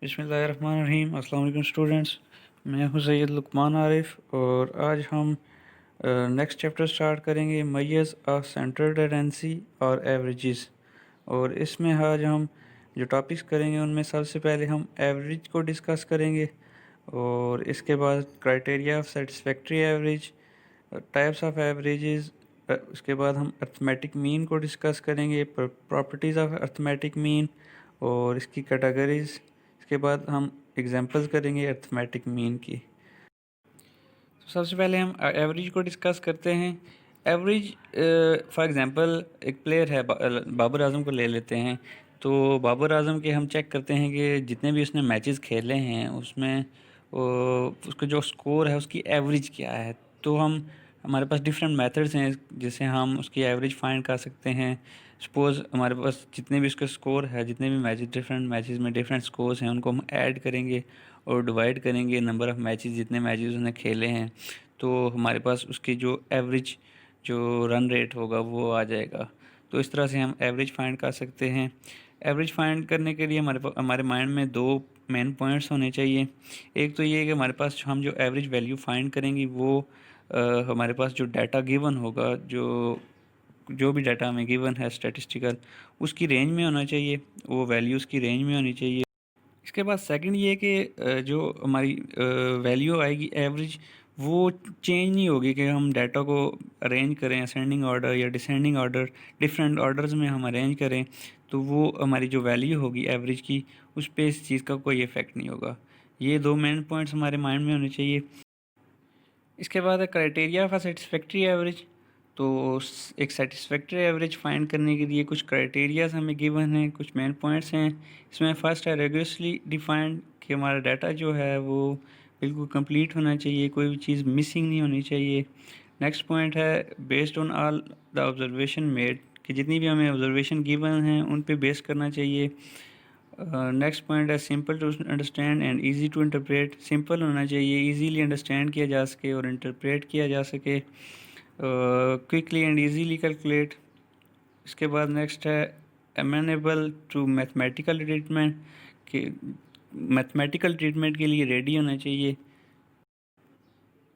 बिस्मिल्लाहिर्रहमानिर्रहीम। अस्सलाम वालेकुम स्टूडेंट्स, मैं हूं सैयद लुकमान आरिफ और आज हम नेक्स्ट चैप्टर स्टार्ट करेंगे मैयज़ ऑफ सेंट्रल टेंडेंसी और एवरेजेस। और इसमें आज हम जो टॉपिक्स करेंगे उनमें सबसे पहले हम एवरेज को डिस्कस करेंगे और इसके बाद criteria of satisfactory average, types of averages. उसके बाद हम अर्थमेटिक मीन को डिस्कस करेंगे, प्रॉपर्टीज़ ऑफ अर्थमेटिक मीन और इसकी कैटेगरीज। इसके बाद हम एग्जांपल्स करेंगे अर्थमेटिक मीन की। तो सबसे पहले हम एवरेज को डिस्कस करते हैं। एवरेज, फॉर एग्जांपल एक प्लेयर है, बाबर आजम को ले लेते हैं। तो बाबर आजम के हम चेक करते हैं कि जितने भी उसने मैचेस खेले हैं उसमें उसका जो स्कोर है उसकी एवरेज क्या है। तो हमारे पास डिफरेंट मेथड्स हैं जिससे हम उसकी एवरेज फाइंड कर सकते हैं। सपोज़ हमारे पास जितने भी उसके स्कोर है, जितने भी मैचेस, डिफरेंट मैचेस में डिफरेंट स्कोर्स हैं, उनको हम ऐड करेंगे और डिवाइड करेंगे नंबर ऑफ़ मैचेस, जितने मैचेस उसने खेले हैं। तो हमारे पास उसकी जो एवरेज जो रन रेट होगा वो आ जाएगा। तो इस तरह से हम एवरेज फाइंड कर सकते हैं। एवरेज फाइंड करने के लिए हमारे माइंड में दो मेन पॉइंट्स होने चाहिए। एक तो ये है कि हमारे पास हम जो एवरेज वैल्यू फाइंड करेंगे वो हमारे पास जो डाटा गिवन होगा, जो जो भी डाटा हमें गिवन है स्टैटिस्टिकल, उसकी रेंज में होना चाहिए, वो वैल्यू उसकी रेंज में होनी चाहिए। इसके बाद सेकंड ये कि जो हमारी वैल्यू आएगी एवरेज, वो चेंज नहीं होगी कि हम डाटा को अरेंज करें असेंडिंग ऑर्डर या डिसेंडिंग ऑर्डर, डिफरेंट ऑर्डर्स में हम अरेंज करें तो वो हमारी जो वैल्यू होगी एवरेज की, उस पर इस चीज़ का कोई इफ़ेक्ट नहीं होगा। ये दो मेन पॉइंट्स हमारे माइंड में होने चाहिए। इसके बाद है क्राइटेरिया फॉर सेटिस्फैक्ट्री एवरेज। तो एक सेटिस्फैक्ट्री एवरेज फाइंड करने के लिए कुछ क्राइटेरियाज हमें गिवन हैं, कुछ मेन पॉइंट्स हैं। इसमें फर्स्ट है रिगरसली डिफाइंड, कि हमारा डाटा जो है वो बिल्कुल कंप्लीट होना चाहिए, कोई भी चीज़ मिसिंग नहीं होनी चाहिए। नेक्स्ट पॉइंट है based on all the observation made, कि जितनी भी हमें ऑब्जर्वेशन गिवन हैं उन पे बेस करना चाहिए। नेक्स्ट पॉइंट है simple to understand and easy to interpret, simple होना चाहिए, इजीली अंडरस्टैंड किया जा सके और इंटरप्रेट किया जा सके। Quickly and easily calculate. इसके बाद नेक्स्ट है अमेनेबल टू मैथमेटिकल ट्रीटमेंट, कि मैथमेटिकल ट्रीटमेंट के लिए रेडी होना चाहिए।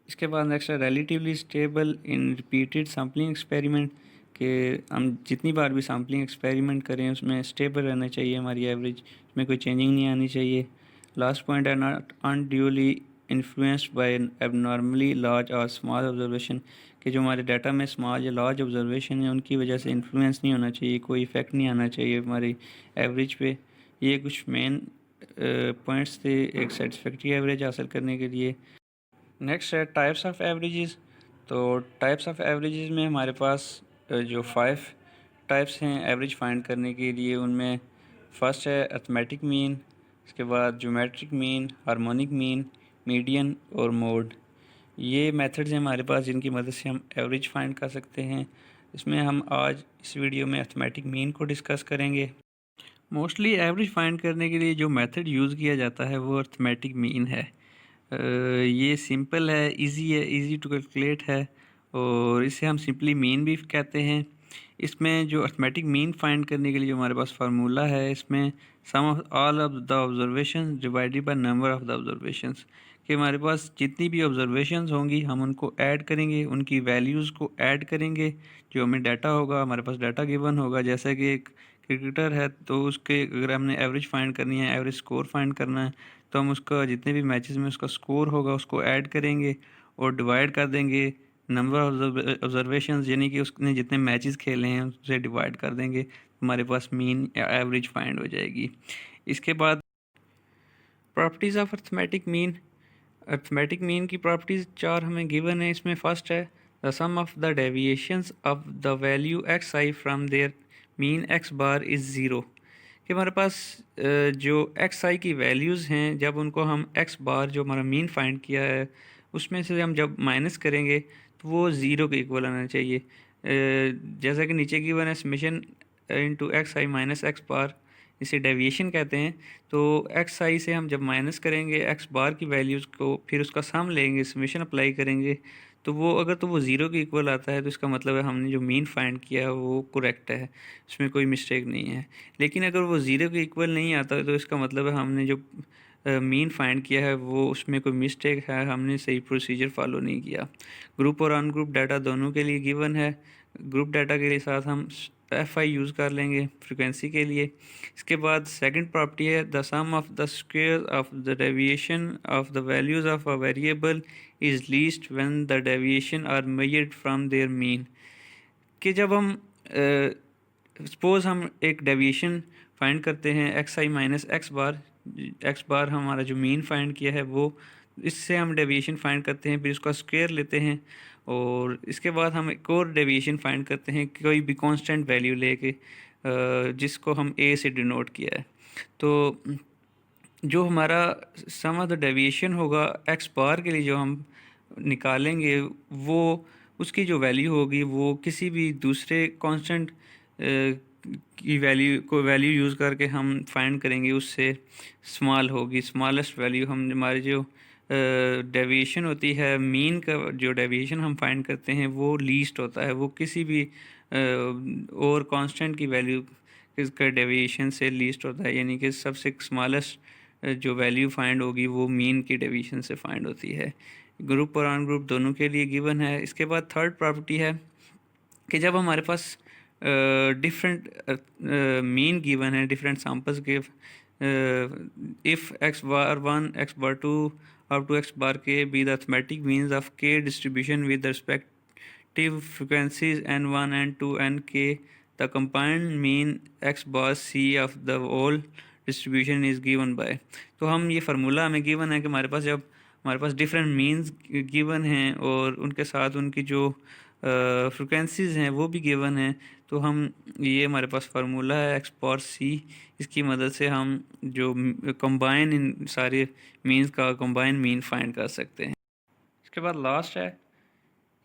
इसके बाद नेक्स्ट है relatively stable in repeated sampling experiment, कि हम जितनी बार भी सैम्पलिंग एक्सपेरिमेंट करें उसमें स्टेबल रहना चाहिए हमारी एवरेज, उसमें कोई चेंजिंग नहीं आनी चाहिए। लास्ट पॉइंट है not unduly influenced by abnormally large और स्मॉल ऑब्जर्वेशन, कि जो हमारे डाटा में स्मॉल या लार्ज ऑब्जर्वेशन है उनकी वजह से इन्फ्लुएंस नहीं होना चाहिए, कोई इफ़ेक्ट नहीं आना चाहिए हमारी एवरेज पे। ये कुछ मेन पॉइंट्स थे एक सेटिस्फैक्ट्री एवरेज हासिल करने के लिए। नेक्स्ट है टाइप्स ऑफ एवरेजेस। तो टाइप्स ऑफ एवरेजेस में हमारे पास जो 5 टाइप्स हैं एवरेज फाइंड करने के लिए, उनमें फर्स्ट है अर्थमेटिक मीन, इसके बाद geometric mean, harmonic mean, median और मोड। ये मेथड्स हैं हमारे पास जिनकी मदद से हम एवरेज फाइंड कर सकते हैं। इसमें हम आज इस वीडियो में अर्थमेटिक मीन को डिस्कस करेंगे। मोस्टली एवरेज फाइंड करने के लिए जो मेथड यूज़ किया जाता है वो अर्थमेटिक मीन है। ये सिंपल है, इजी है, इजी टू कैलकुलेट है और इसे हम सिंपली मीन भी कहते हैं। इसमें जो अर्थमेटिक मीन फाइंड करने के लिए जो हमारे पास फार्मूला है, इसमें sum of all of the observations divided by number of the observations, कि हमारे पास जितनी भी ऑब्जर्वेशंस होंगी हम उनको ऐड करेंगे, उनकी वैल्यूज़ को ऐड करेंगे। जो हमें डाटा होगा, हमारे पास डाटा गिवन होगा, जैसा कि एक क्रिकेटर है तो उसके अगर हमने एवरेज फाइंड करनी है, एवरेज स्कोर फाइंड करना है, तो हम उसका जितने भी मैचेस में उसका स्कोर होगा उसको ऐड करेंगे और डिवाइड कर देंगे नंबर ऑफ ऑब्जर्वेशंस, यानी कि उसने जितने मैचेस खेले हैं उसे डिवाइड कर देंगे, हमारे पास मीन या एवरेज फाइंड हो जाएगी। इसके बाद properties of arithmetic mean. Arithmetic mean की प्रॉपर्टीज़ 4 हमें गिवन है। इसमें फर्स्ट है the sum of the deviations of the value x i from their mean x bar is zero, कि हमारे पास जो एक्स आई की वैल्यूज़ हैं, जब उनको हम एक्स बार जो हमारा मीन फाइंड किया है उसमें से हम जब माइनस करेंगे तो वो ज़ीरो के इक्वल आना चाहिए। जैसा कि नीचे गिवन है समेशन इनटू एक्स आई माइनस एक्स बार, इसे डेविएशन कहते हैं। तो एक्स आई से हम जब माइनस करेंगे एक्स बार की वैल्यूज़ को, फिर उसका सम लेंगे, समेशन अप्लाई करेंगे, तो वो अगर तो वो ज़ीरो के इक्वल आता है तो इसका मतलब है हमने जो मीन फाइंड किया है वो करेक्ट है, इसमें कोई मिस्टेक नहीं है। लेकिन अगर वो ज़ीरो के इक्वल नहीं आता तो इसका मतलब है हमने जो मीन फाइंड किया है वो उसमें कोई मिस्टेक है, हमने सही प्रोसीजर फॉलो नहीं किया। ग्रुप और अनग्रुप डाटा दोनों के लिए गिवन है। ग्रुप डाटा के लिए साथ हम एफ आई यूज़ कर लेंगे फ्रिक्वेंसी के लिए। इसके बाद सेकंड प्रॉपर्टी है the sum of the square of the deviation of the values of a variable is least when the deviation are measured from their mean. कि जब हम सपोज़ हम एक डेविएशन फाइंड करते हैं एक्स आई माइनस एक्स बार हमारा जो मीन फाइंड किया है वो, इससे हम डेविएशन फाइंड करते हैं, फिर उसका स्क्वायर लेते हैं और इसके बाद हम एक और डेविएशन फाइंड करते हैं कोई भी कांस्टेंट वैल्यू लेके जिसको हम ए से डिनोट किया है। तो जो हमारा सम ऑफ द डेविएशन होगा एक्स बार के लिए जो हम निकालेंगे वो उसकी जो वैल्यू होगी वो किसी भी दूसरे कांस्टेंट की वैल्यू यूज़ करके हम फाइंड करेंगे, उससे स्मॉल होगी। स्मॉलेस्ट वैल्यू हम हमारी जो डेविएशन होती है मीन का जो डेविएशन हम फाइंड करते हैं वो लीस्ट होता है, वो किसी भी और कांस्टेंट की वैल्यू इसका डेविएशन से लीस्ट होता है, यानी कि सबसे स्मॉलेस्ट जो वैल्यू फाइंड होगी वो मीन की डेविएशन से फाइंड होती है। ग्रुप और अनग्रुप दोनों के लिए गिवन है। इसके बाद थर्ड प्रॉपर्टी है कि जब हमारे पास डिफरेंट मीन गिवन है, different samples give, if x bar one x bar two up to x bar k be the arithmetic means of k distribution with respective frequencies n1 n2 nk, the combined mean x bar c of the whole distribution is given by। तो हम ये formula हमें given है कि हमारे पास जब हमारे पास डिफरेंट मीन्स गिवन हैं और उनके साथ उनकी जो फ्रिक्वेंसीज़ हैं वो भी गिवन हैं, तो हम ये हमारे पास फार्मूला है एक्स पावर सी, इसकी मदद से हम जो कंबाइन इन सारे मीन्स का कंबाइन मीन फाइंड कर सकते हैं। इसके बाद लास्ट है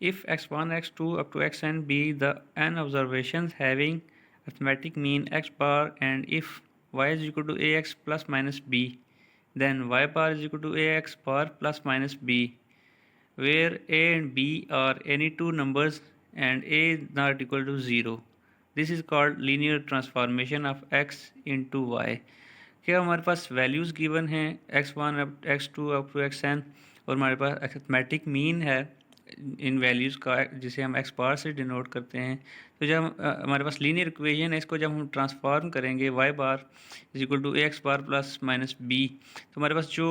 if x1 x2 up to xn be the n observations having arithmetic mean x bar and if y is equal to ax plus minus b then y bar is equal to ax bar plus minus b where a and b are any two numbers and a is not equal to 0. This is called linear transformation of x into y। क्या हमारे पास values given हैं x1 x2 up to xn और हमारे पास arithmetic mean है इन values का जिसे हम x बार से डिनोट करते हैं। तो जब हमारे पास लीनियर इक्वेशन है, इसको जब हम ट्रांसफॉर्म करेंगे y bar is equal to x bar plus minus b, तो हमारे पास जो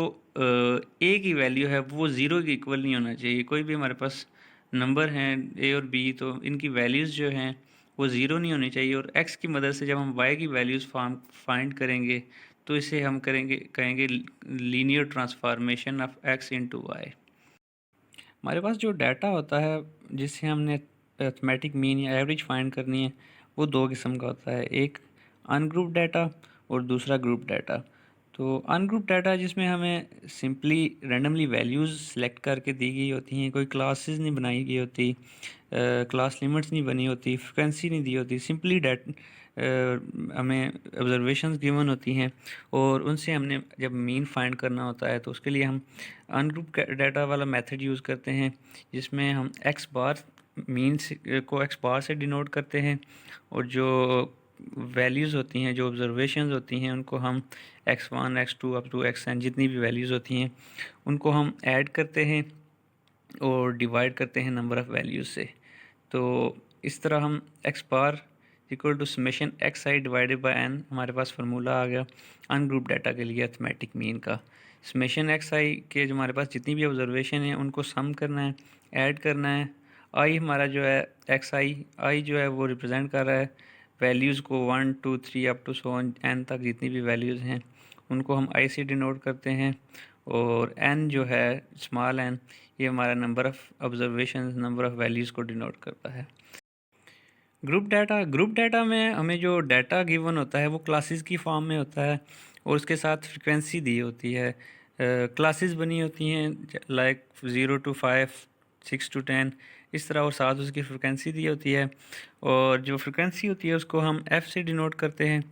ए की वैल्यू है वो ज़ीरो के इक्वल नहीं होना चाहिए। कोई भी हमारे पास नंबर हैं ए और बी, तो इनकी वैल्यूज़ जो हैं वो ज़ीरो नहीं होनी चाहिए। और एक्स की मदद से जब हम वाई की वैल्यूज़ फाइंड करेंगे तो इसे हम कहेंगे linear transformation of x into y. हमारे पास जो डाटा होता है जिससे हमने अरिथमेटिक मीन या एवरेज फाइंड करनी है वो दो किस्म का होता है, एक अनग्रुप डाटा और दूसरा ग्रुप डाटा। तो अनग्रुप डाटा जिसमें हमें सिंपली रैंडमली वैल्यूज़ सेलेक्ट करके दी गई होती हैं, कोई क्लासेस नहीं बनाई गई होती, क्लास लिमिट्स नहीं बनी होती, फ्रिक्वेंसी नहीं दी होती, सिंपली हमें ऑब्जर्वेशंस गिवन होती हैं और उनसे हमने जब मीन फाइंड करना होता है तो उसके लिए हम अनग्रुप डाटा वाला मेथड यूज़ करते हैं जिसमें हम एक्स बार मीन को एक्स बार से डिनोट करते हैं और जो वैल्यूज़ होती हैं, जो ऑब्जर्वेशंस होती हैं, उनको हम x1 x2 up to xn जितनी भी वैल्यूज़ होती हैं उनको हम ऐड करते हैं और डिवाइड करते हैं नंबर ऑफ़ वैल्यूज़ से। तो इस तरह हम x bar equal to summation x I divided by n, हमारे पास फार्मूला आ गया अनग्रुप डाटा के लिए अरिथमेटिक मीन का। समेशन एक्स आई के जो हमारे पास जितनी भी ऑब्जर्वेशन है उनको सम करना है, ऐड करना है। आई हमारा जो है एक्स आई जो है वो रिप्रेजेंट कर रहा है वैल्यूज़ को 1 2 3 अप टू सो एन तक जितनी भी वैल्यूज़ हैं उनको हम आई से डिनोट करते हैं। और एन जो है स्मॉल एन, ये हमारा number of observation number of values को डिनोट करता है। ग्रुप डाटा में हमें जो डाटा गिवन होता है वो क्लासेस की फॉर्म में होता है और उसके साथ फ्रिक्वेंसी दी होती है। क्लासेस बनी होती हैं लाइक 0 to 5 6 to 10 इस तरह, और साथ उसकी फ्रिक्वेंसी दी होती है और जो फ्रिक्वेंसी होती है उसको हम एफ़ से डिनोट करते हैं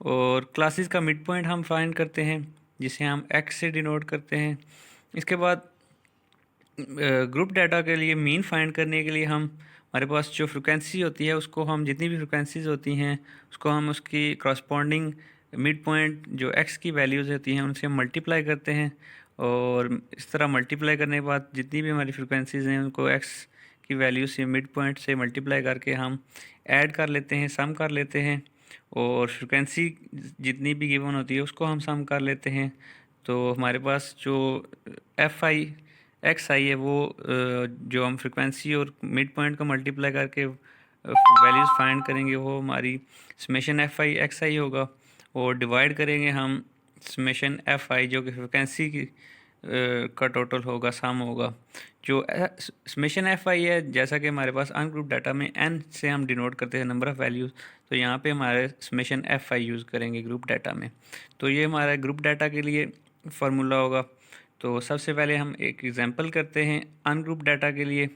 और क्लासेस का मिड पॉइंट हम फाइंड करते हैं जिसे हम एक्स से डिनोट करते हैं। इसके बाद ग्रुप डाटा के लिए मीन फाइंड करने के लिए हम हमारे पास जो फ्रिक्वेंसी होती है उसको हम जितनी भी फ्रिक्वेंसीज होती हैं उसको हम उसकी करस्पॉन्डिंग मिड पॉइंट जो एक्स की वैल्यूज़ होती हैं उनसे हम मल्टीप्लाई करते हैं, और इस तरह मल्टीप्लाई करने के बाद जितनी भी हमारी फ्रिक्वेंसीज़ हैं उनको एक्स की वैल्यू से मिड पॉइंट से मल्टीप्लाई करके हम ऐड कर लेते हैं, सम कर लेते हैं, और फ्रिक्वेंसी जितनी भी गिवन होती है उसको हम सम कर लेते हैं। तो हमारे पास जो एफ आई एक्स आई है वो जो हम फ्रिक्वेंसी और मिड पॉइंट को मल्टीप्लाई करके वैल्यूज़ फाइंड करेंगे वो हमारी समेशन एफ आई एक्स आई होगा, और डिवाइड करेंगे हम समेशन एफ आई जो कि फ्रिक्वेंसी की का टोटल होगा, सम होगा। जो समेशन एफ आई है, जैसा कि हमारे पास अनग्रुप डाटा में एन से हम डिनोट करते हैं नंबर ऑफ़ वैल्यूज़, तो यहाँ पे हमारे समेशन एफ आई यूज़ करेंगे ग्रुप डाटा में। तो ये हमारा ग्रुप डाटा के लिए फार्मूला होगा। तो सबसे पहले हम एक एग्जांपल करते हैं अनग्रुप डाटा के लिए।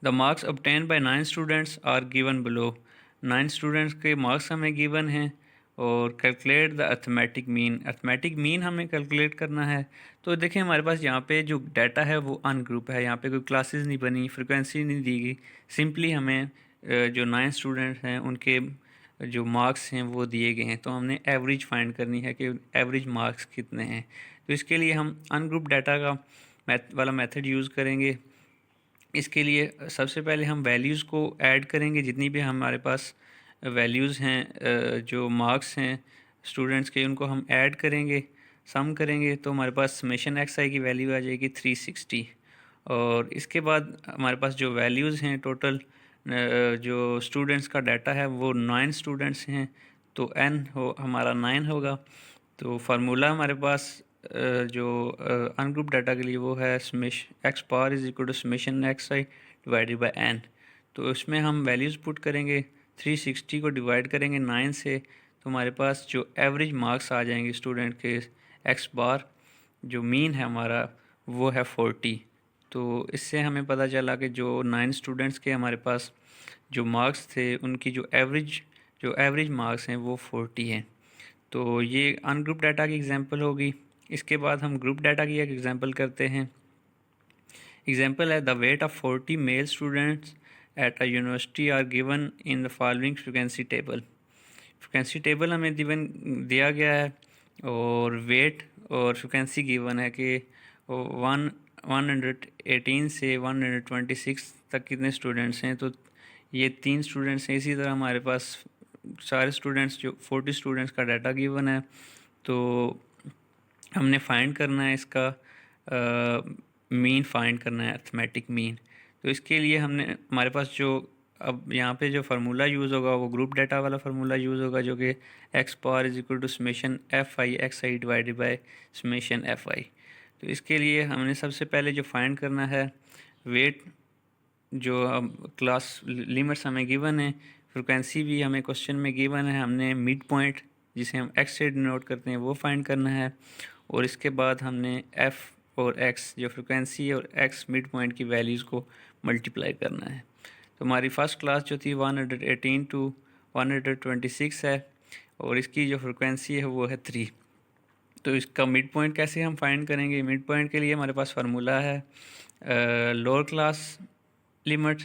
The marks obtained by 9 students are given below. 9 students के मार्क्स हमें गिवन हैं, और calculate the arithmetic mean. Arithmetic mean हमें कैलकुलेट करना है। तो देखिए हमारे पास यहाँ पे जो डाटा है वो अनग्रुप है, यहाँ पे कोई क्लासेस नहीं बनी, फ्रिक्वेंसी नहीं दी गई, सिंपली हमें जो 9 स्टूडेंट्स हैं उनके जो मार्क्स हैं वो दिए गए हैं। तो हमने एवरेज फाइंड करनी है कि एवरेज मार्क्स कितने हैं। तो इसके लिए हम अनग्रुप डाटा का वाला मेथड यूज़ करेंगे। इसके लिए सबसे पहले हम वैल्यूज़ को ऐड करेंगे, जितनी भी हमारे पास वैल्यूज़ हैं जो मार्क्स हैं स्टूडेंट्स के उनको हम ऐड करेंगे, सम करेंगे, तो हमारे पास समेशन एक्स आई की वैल्यू आ जाएगी 360। और इसके बाद हमारे पास जो वैल्यूज़ हैं टोटल जो स्टूडेंट्स का डाटा है वो 9 स्टूडेंट्स हैं, तो एन हो हमारा 9 होगा। तो फार्मूला हमारे पास जो अनग्रुप डाटा के लिए वो है समेश X power is equal to summation x I divided by N. तो इसमें हम वैल्यूज़ पुट करेंगे, 360 को डिवाइड करेंगे 9 से, तो हमारे पास जो एवरेज मार्क्स आ जाएंगे स्टूडेंट के एक्स बार, जो मीन है हमारा वो है 40। तो इससे हमें पता चला कि जो 9 स्टूडेंट्स के हमारे पास जो मार्क्स थे उनकी जो एवरेज मार्क्स हैं वो 40 हैं। तो ये अनग्रुप डाटा की एग्जांपल होगी। इसके बाद हम ग्रुप डाटा की एक एग्जांपल करते हैं। एग्जांपल है the weight of 40 male students at a university are given in the following frequency table. Frequency table हमें दिया गया है, और वेट और फ्रिक्वेंसी गिवन है कि 118 से 126 तक कितने स्टूडेंट्स हैं। तो ये 3 स्टूडेंट्स हैं। इसी तरह हमारे पास सारे स्टूडेंट्स जो 40 स्टूडेंट्स का डाटा गिवन है, तो हमने फाइंड करना है इसका मीन फाइंड करना है, अर्थमेटिक मीन। तो इसके लिए हमने हमारे पास जो अब यहाँ पे जो फार्मूला यूज़ होगा वो ग्रुप डाटा वाला फार्मूला यूज़ होगा, जो कि x power is equal to summation F I x I divided by summation F i. तो इसके लिए हमने सबसे पहले जो फाइंड करना है वेट, जो अब क्लास लिमिट्स हमें गिवन है, फ्रिक्वेंसी भी हमें क्वेश्चन में गिवन है, हमने मिड पॉइंट जिसे हम एक्स से डिनोट करते हैं वो फाइंड करना है, और इसके बाद हमने एफ़ और एक्स जो फ्रिक्वेंसी और एक्स मिड पॉइंट की वैल्यूज़ को मल्टीप्लाई करना है। तो हमारी फ़र्स्ट क्लास जो थी 118 टू 126 है, और इसकी जो फ्रिक्वेंसी है वो है 3। तो इसका मिड पॉइंट कैसे हम फाइंड करेंगे? मिड पॉइंट के लिए हमारे पास फार्मूला है lower class limit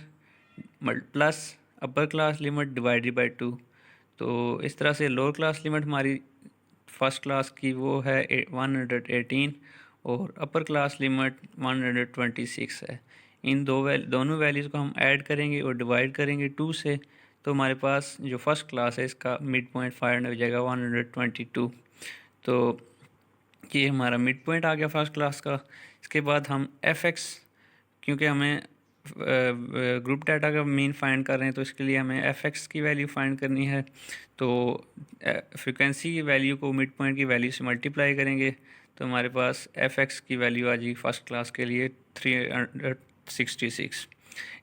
plus upper class limit divided by 2। तो इस तरह से लोअर क्लास लिमिट हमारी फर्स्ट क्लास की वो है 118, और अपर क्लास लिमिट 126 है। इन दोनों वैल्यूज़ को हम ऐड करेंगे और डिवाइड करेंगे 2 से, तो हमारे पास जो फर्स्ट क्लास है इसका मिड पॉइंट फाइंड हो जाएगा 122। तो ये हमारा मिड पॉइंट आ गया फर्स्ट क्लास का। इसके बाद हम एफ एक्स, क्योंकि हमें ग्रुप डाटा का मीन फाइंड कर रहे हैं तो इसके लिए हमें एफ एक्स की वैल्यू फाइंड करनी है। तो फ्रिक्वेंसी की वैल्यू को मिड पॉइंट की वैल्यू से मल्टीप्लाई करेंगे, तो हमारे पास एफ एक्स की वैल्यू आ जाएगी फर्स्ट क्लास के लिए 366।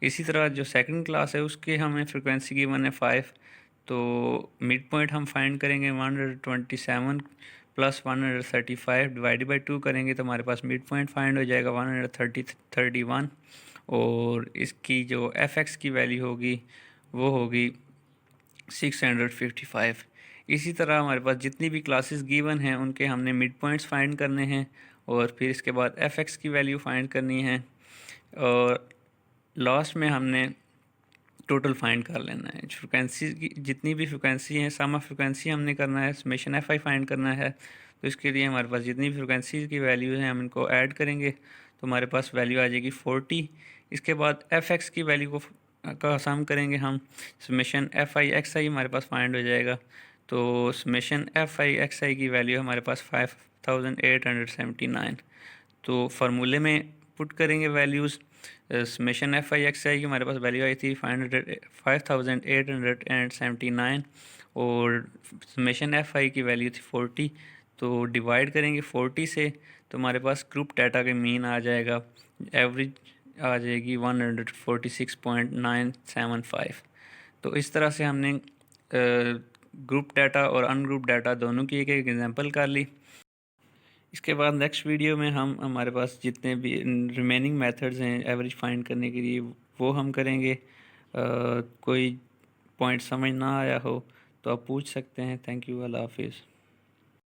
इसी तरह जो सेकंड क्लास है उसके हमें फ्रिक्वेंसी की 1 है 5, तो मिड पॉइंट हम फाइंड करेंगे 127 प्लस 135 डिवाइडेड बाई 2 करेंगे, तो हमारे पास मिड पॉइंट फाइंड हो जाएगा 131, और इसकी जो एफ एक्स की वैल्यू होगी वो होगी 655। इसी तरह हमारे पास जितनी भी क्लासेस गिवन हैं उनके हमने मिड पॉइंट्स फाइंड करने हैं, और फिर इसके बाद एफ एक्स की वैल्यू फाइंड करनी है और लास्ट में हमने टोटल फाइंड कर लेना है। फ्रिक्वेंसी की जितनी भी फ्रिक्वेंसी हैं सम ऑफ फ्रिक्वेंसी हमने करना है, समेशन एफ आई फाइंड करना है। तो इसके लिए हमारे पास जितनी भी फ्रिक्वेंसी की वैल्यू हैं हम इनको ऐड करेंगे तो हमारे पास वैल्यू आ जाएगी 40। इसके बाद एफ एक्स की वैल्यू को का सम करेंगे हम, समेशन एफ आई एक्स आई हमारे पास फाइंड हो जाएगा। तो summation F I x I की वैल्यू हमारे पास 5879। तो फार्मूले में पुट करेंगे values. Summation F I x I की हमारे पास वैल्यू आई थी 5879 और समेशन एफ आई की वैल्यू थी 40। तो डिवाइड करेंगे 40 से तो हमारे पास ग्रुप डाटा के मीन आ जाएगा, एवरेज आ जाएगी 146.975। तो इस तरह से हमने ग्रुप डाटा और अनग्रुप डाटा दोनों की एक एक एग्जांपल कर ली। इसके बाद नेक्स्ट वीडियो में हम हमारे पास जितने भी रिमेनिंग मेथड्स हैं एवरेज फाइंड करने के लिए वो हम करेंगे। कोई पॉइंट समझ ना आया हो तो आप पूछ सकते हैं। थैंक यू, अल्लाह हाफिज़।